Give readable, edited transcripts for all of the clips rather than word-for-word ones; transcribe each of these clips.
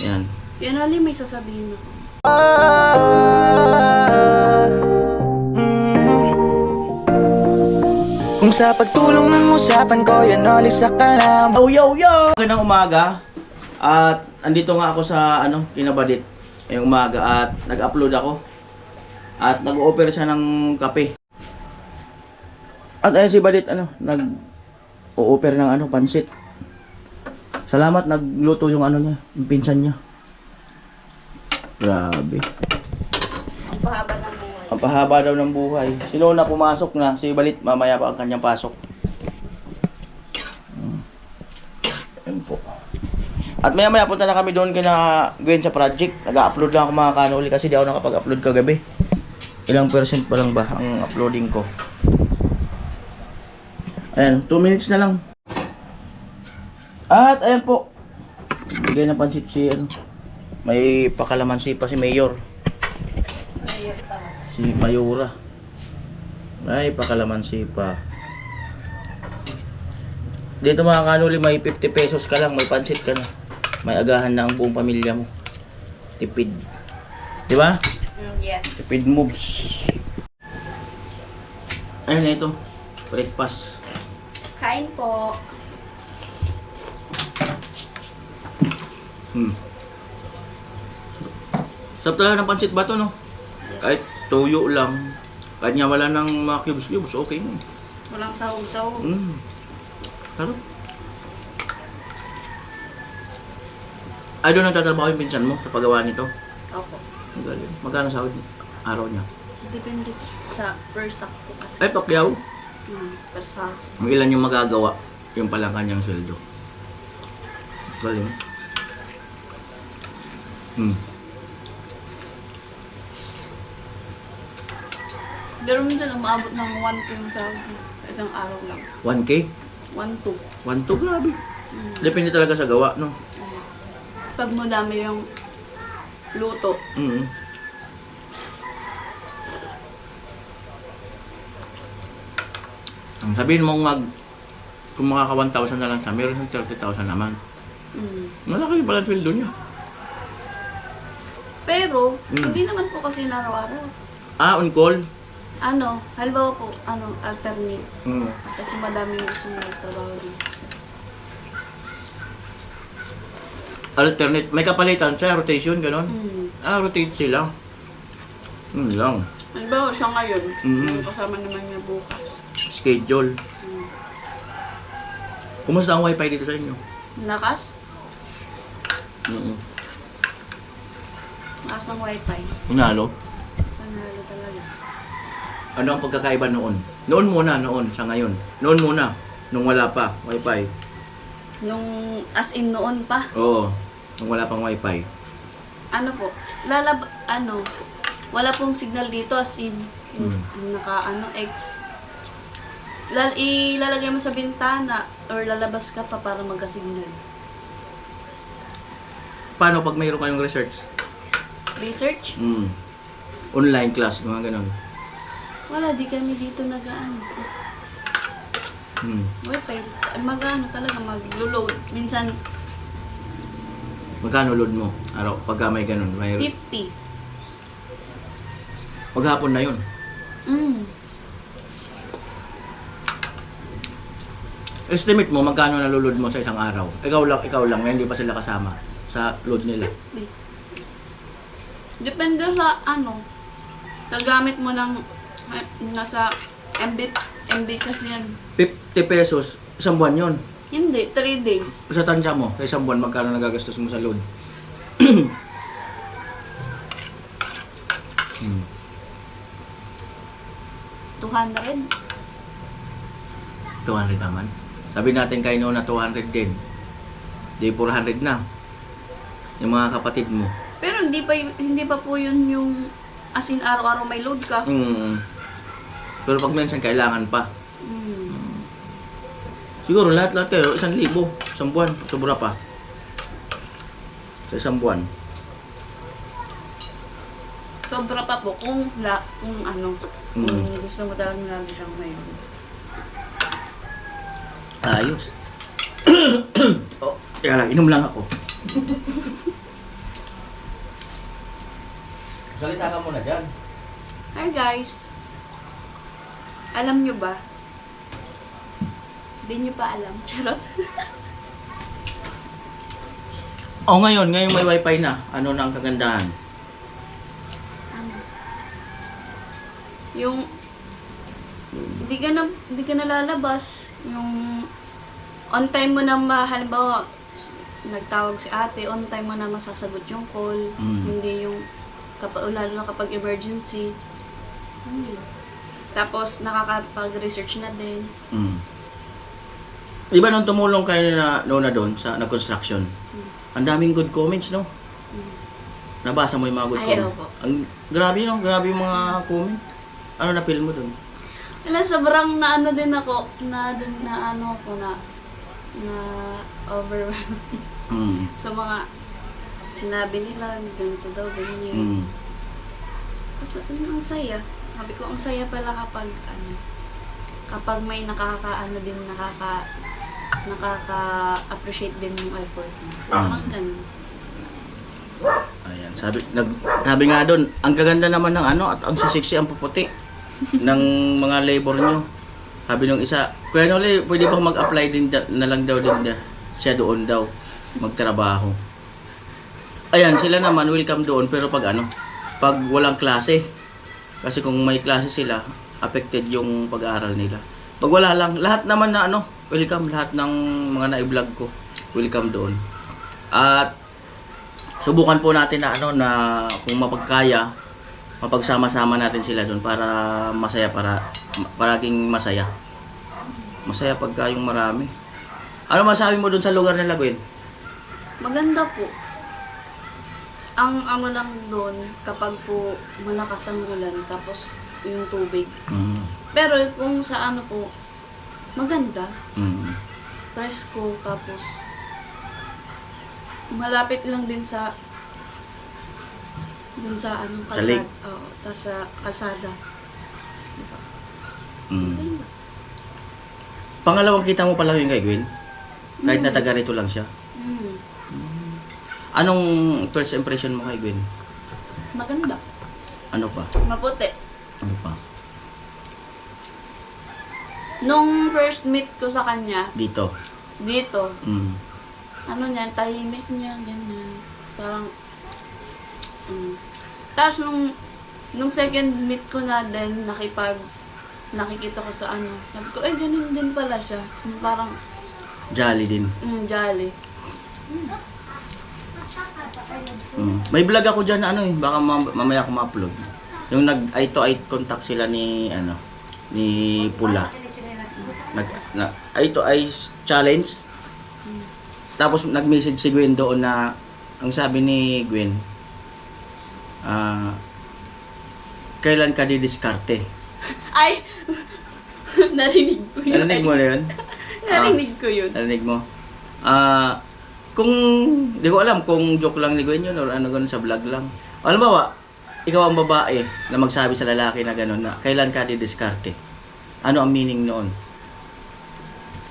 Yan. Yan, Ali, may sasabihin ako. Kung sa pagtulong ng usapan ko, yan ulit sa kalam. Yo! Magandang umaga. At andito nga ako sa Kinabadit ngayong umaga at nag-upload ako. At nag-o-offer siya ng kape. At ayun si Badit nag-o-offer ng pansit. Salamat, nagluto yung niya, yung pinsan niya. Grabe. Ang pahaba ng buhay. Ang pahaba daw ng buhay. Sino na pumasok na? Si Balit, mamaya pa ang kanyang pasok. Ayun po. At maya punta na kami doon kina Gwen sa project. Nag-upload lang ako mga kanuli kasi di ako nakapag-upload kagabi. Ilang percent pa lang ba ang uploading ko? Ayan, 2 minutes na lang. At ayan po. Bigay na pansit si may pakalamansi pa si Mayor. Si Mayura. Ay, pakalamansi pa. Dito mga kanuli, may 50 pesos ka lang, may pansit ka na. May agahan na ang buong pamilya mo. Tipid. Di ba? Yes. Tipid moves. Ayun na ito. Breakfast. Kain po. Sarap talaga ng pansit ba ito, no? Yes. Kahit toyo lang. Kahit nga wala ng mga cubes, okay na. Walang sahog-sahog. Sarap. Ay, doon nagtatrabaho yung pinsan mo sa paggawa nito? Opo. Ang galing. Magkano sahod araw niya? Depende sa per sack po kasi. Ay, pakyaw. Per sack. Kung ilan yung magagawa, yung palang kanyang sweldo. Galing. Pero minsan umaabot ng 1K yung sahod mo. Isang araw lang. 1K? 1-2. 1 to, grabe. Depende talaga sa gawa, no? Pag madami yung luto. Ang sabihin mong kung makaka 1,000 na lang siya, meron siyang 30,000 naman. Malaki pala ang sweldo niya. Pero, hindi naman po kasi araw-araw. On call? Halimbawa po, alternate. Mm. Kasi madaming gusto na trabaho din. Alternate. May kapalitan siya, rotation, gano'n? Rotate sila. Yun lang. Halimbawa siya ngayon, Mm. kasama naman niya bukas. Schedule. Kumusta ang wifi dito sa inyo? Lakas? Lakas ng wifi. Unalo? Panalo talaga. Ano ang pagkakaiba noon? Noon sa ngayon. Noon muna, nung wala pa, wifi. Nung as in noon pa, Oo, nung wala pang wifi. wala pong signal dito as in, X. Ilalagay mo sa bintana or lalabas ka pa para magka-signal. Paano pag mayroon kayong research? Research? Online class, mga ganon. Wala, di kami dito wifi. Talaga, mag-load. Minsan, Magkano load mo? Araw, pagka may ganon, may 50. Maghapon na yun. Estimate mo, magkano nalulod mo sa isang araw? Ikaw lang, hindi pa sila kasama sa load nila. Depende sa sa gamit mo ng nasa MB kasi yan. 50 pesos, isang buwan yun. Hindi, 3 days. Sa tansya mo, sa isang buwan, magkano nagagastos mo sa load? 200. 200 naman. Sabi natin kayo noon na 200 din. Di 400 na. Yung mga kapatid mo. Pero hindi pa po yun yung as in araw-araw may load ka. Pero pag minsan kailangan pa. Siguro lahat kayo, 1,000. Isang buwan, sobra pa. Sa isang buwan. Sobra pa po kung gusto mo talagang lagi siyang mayroon. Ayos. Oh, kaya lang, inom lang ako. Salita ka muna dyan. Hi guys! Alam nyo ba? Hindi nyo pa alam. Charot. O ngayon may wifi na. Ano na ang kagandahan? Ano? Yung hindi ka na lalabas. Yung on time mo na halimbawa nagtawag si ate, on time mo na masasagot yung call. Hindi yung lalo na kapag emergency. Hindi. Tapos nakakapag-research na din. Iba nung tumulong kayo na doon sa nag-construction. Ang daming good comments, no? Nabasa mo yung mga good Ay, comments? opo. Ang grabe, no? Grabe yung mga comment. Ano na feel mo doon? Wala, sobrang na ano din ako, na overwhelmed sa mga sinabi nila, ganito daw, ganyan. Tapos, ang saya. Sabi ko, ang saya pala kapag may nakaka-appreciate din yung effort mo. Parang ganun. Ayan, sabi nga doon, ang gaganda naman ng at ang sisiksi, ang puputi ng mga labor nyo. Sabi nung isa, Kuya Noli, pwede bang mag-apply din na lang daw din siya doon daw magtrabaho. Ayan, sila naman welcome doon, pero pag walang klase. Kasi kung may klase sila, affected yung pag-aaral nila. Pag wala lang, lahat naman na welcome, lahat ng mga na-vlog ko, welcome doon. At subukan po natin na kung mapagkaya, mapagsama-sama natin sila doon para masaya, paraging masaya. Masaya pagka yung marami. Ano masabi mo doon sa lugar nila, Gwen? Maganda po. Ang lang doon, kapag po malakas ang ulan, tapos yung tubig. Pero kung sa po, maganda. Presko, tapos malapit lang din sa kalsada. Sa lake? Oo, sa kalsada. Maganda. Pangalawang kita mo pala yung kay Gwen? Kahit na taga rito lang siya? Anong first impression mo kay Gwen? Maganda. Ano pa? Maputi. Ano pa? Nung first meet ko sa kanya, Dito? tahimik niya, ganyan. Parang, Tapos nung second meet ko na din, nakikita ko sa sabi ko, ganun din pala siya. Parang, Jolly din. jolly. May vlog ako dyan na baka mamaya ko ma-upload. Yung eye to eye contact sila ni Pula. Eye to eye challenge. Tapos nag-message si Gwen doon na ang sabi ni Gwen, kailan ka didiskarte? Ay! Narinig ko yun. Narinig mo na yun? Narinig ko yun. Narinig mo? Kung, di ko alam kung joke lang ni Gwen yun or ganun sa vlog lang. Alam ba, ikaw ang babae na magsabi sa lalaki na gano'n na kailan ka didiskarte? Ano ang meaning noon?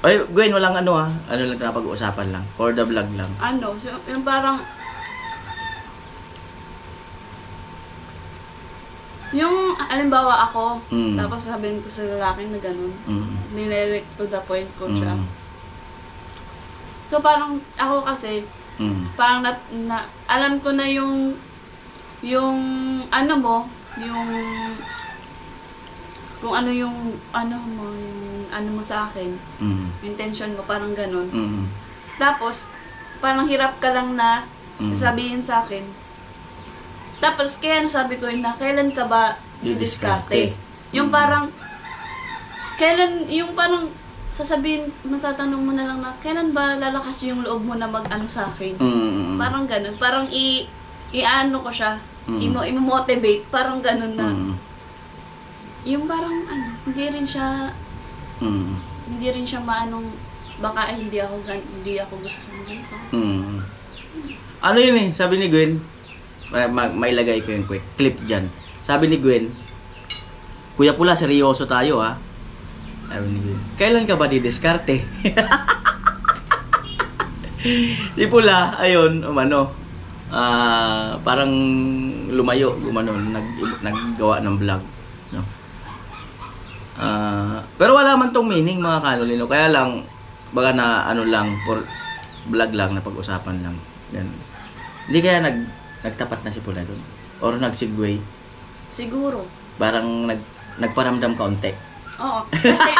Ay, Gwen, walang ano lang na pag-uusapan lang. For the vlog lang. So, yung parang, yung, alimbawa ako, tapos sabihin ko sa lalaki na gano'n, nilelect to the point ko siya. So, parang, ako kasi, parang alam ko na yung kung ano yung mo sa akin, intention mo, parang ganun. Tapos, parang hirap ka lang na sabihin sa akin. Tapos, kaya nasabi ko yun na, kailan ka ba didiskarte? Yung parang, sasabihin, matatanong mo na lang na, kailan ba lalakas yung loob mo na mag-ano sa akin? Parang ganun. Parang i-ano ko siya, i-motivate, parang ganun na. Yung parang, hindi rin siya maanong, baka hindi ako gusto mo ganito. Ano yun sabi ni Gwen, mailagay ko yung clip dyan. Sabi ni Gwen, Kuya Pula, seryoso tayo Sabi ni Gwen, kailan ka ba didiskarte? Si Pula, ayun, parang lumayo, gumanon, naggawa ng vlog. No? Pero wala man tong meaning mga kanolino. Kaya lang, baga na ano lang, for vlog lang, na pag-usapan lang. Yan. Hindi kaya nagtapat na si Pula doon? Or nag-segway? Siguro. Parang nagparamdam kaunti. Oo. Kasi,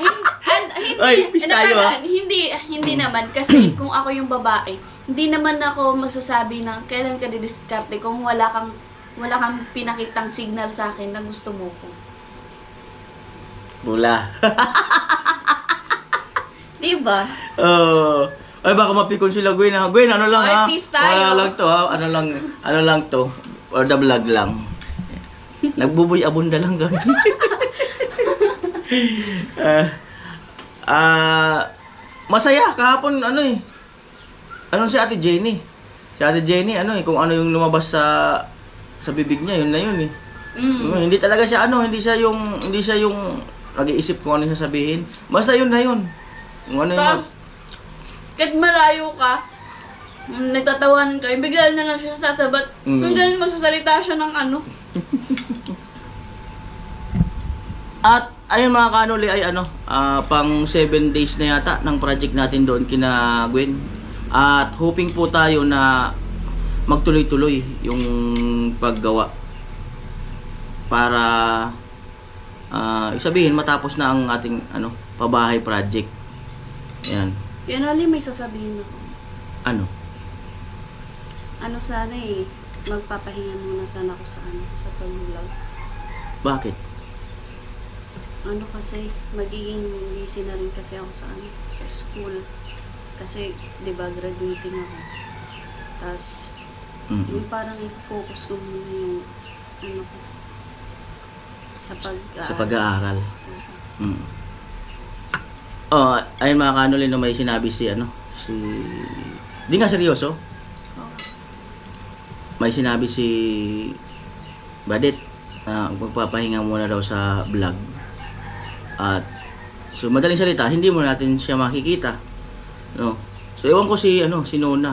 hindi, Ay, peace tayo, hindi naman. Kasi kung ako yung babae, hindi naman ako magsasabi ng kailan ka didiskarte kung wala kang pinakitang signal sa akin na gusto mo ko. Pula. Diba? Ay, baka mapikon sila, Gwen. Gwen, ano lang Ay, ha? peace tayo. Wala lang to ha? Ano lang to? Or the vlog lang. Nagbuboy abunda lang kami. Masaya kahapon ano si Ate Jenny? Si Ate Jenny kung ano yung lumabas sa bibig niya, yun na yun eh. Hindi talaga siya hindi siya yung nag-iisip kung ano yung sasabihin. Basta yun na yun. Kung ano yung Kahit malayo ka, nagtatawanan kayo, bigla na lang siya sasabat. Kung ganun magsasalita siya ng ano. At ayun mga kanoli ay pang 7 days na yata ng project natin doon kina Gwen. At hoping po tayo na magtuloy-tuloy yung paggawa para isabihin matapos na ang ating pabahay project. Ayan. Yan ali, may sasabihin ako. Ano? Sana magpapahinga muna sana ako sa pag-vlog. Bakit? Kasi magiging busy na rin kasi ako sa school. Kasi 'di ba graduating ako. Tapos yung parang i-focus ko muna yung ko sa pag-aaral. Ayun mga kanolino, may sinabi di nga seryoso. May sinabi si Badit na magpapahinga muna daw sa vlog. At so madaling salita, hindi mo natin siya makikita. No. So ewan ko si Nona.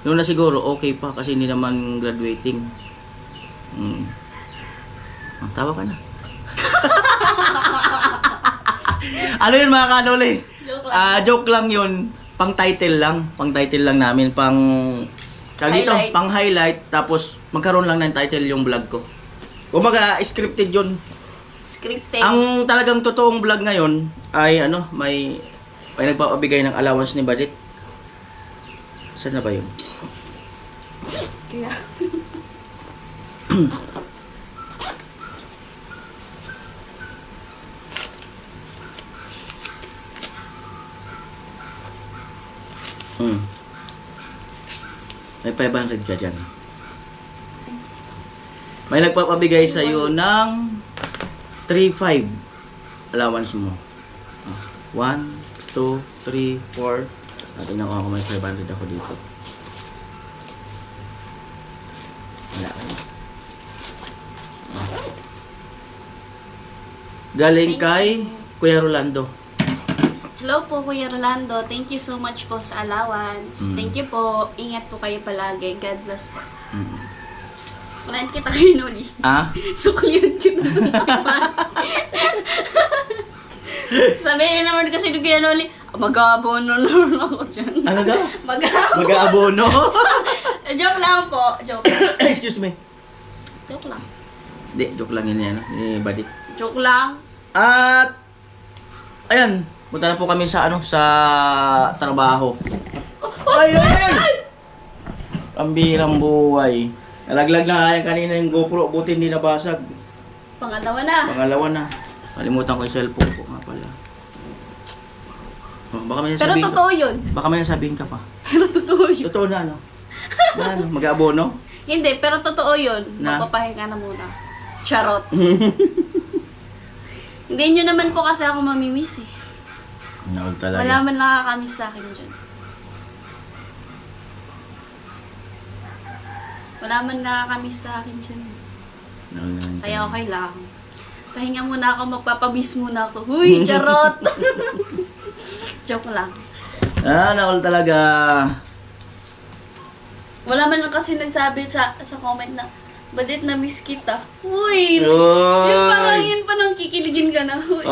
Nona siguro okay pa kasi hindi naman graduating. Tawa ka na. Ano yun mga kanoli? Joke lang yun. Pang title lang namin. Highlights. Pang highlight. Tapos magkaroon lang ng title yung vlog ko. Kumbaga scripted yun. Scripted. Ang talagang totoong vlog ngayon ay may nagpapabigay ng allowance ni Badit. Saan na ba yun? Kaya. May 500 ka dyan. May nagpapabigay sa iyo ng 3,500 allowance mo. 1, 2, 3, 4. Tingnan ko kung may 500 ako dito. Wala. Galing kay Kuya Rolando. Hello po, Kuya Rolando. Thank you so much po sa allowance. Thank you po. Ingat po kayo palagi. God bless po. Kunain kita kayo nuli. Suklian kita. Sabihin naman kasi ni Kuya Noli, mag-aabono naman ako dyan. Ano daw? Mag-aabono. Joke lang po. Joke lang. Excuse me. Joke lang. Hindi, joke lang yun ni Badit. Joke lang. At ayan, punta na po kami sa sa trabaho. Ay! Pambirang buhay. Nalaglag na kaya kanina yung GoPro, buti hindi nabasag. Pangalawa na. Kalimutan ko yung cellphone ko nga pala. Baka may Pero sabihin totoo yun. Baka may sabihin ka pa. Pero totoo yun. Totoo na mag-aabono? Hindi, pero totoo yun. Na? Magpapahinga na muna. Charot. Hindi nyo naman po kasi ako mamimiss eh. No, talaga. Wala man nakakamiss sa akin dyan. Wala man nakakamiss sa akin dyan. No, Kaya okay lang. Pahinga muna ako, magpapamiss muna ako. Huy, charot! Joke lang. Nakol talaga. Wala man lang kasi nagsabi sa comment na, Badit na miss kita. Uy! Uy! Yun pa nang kikiligin ka na. Uy.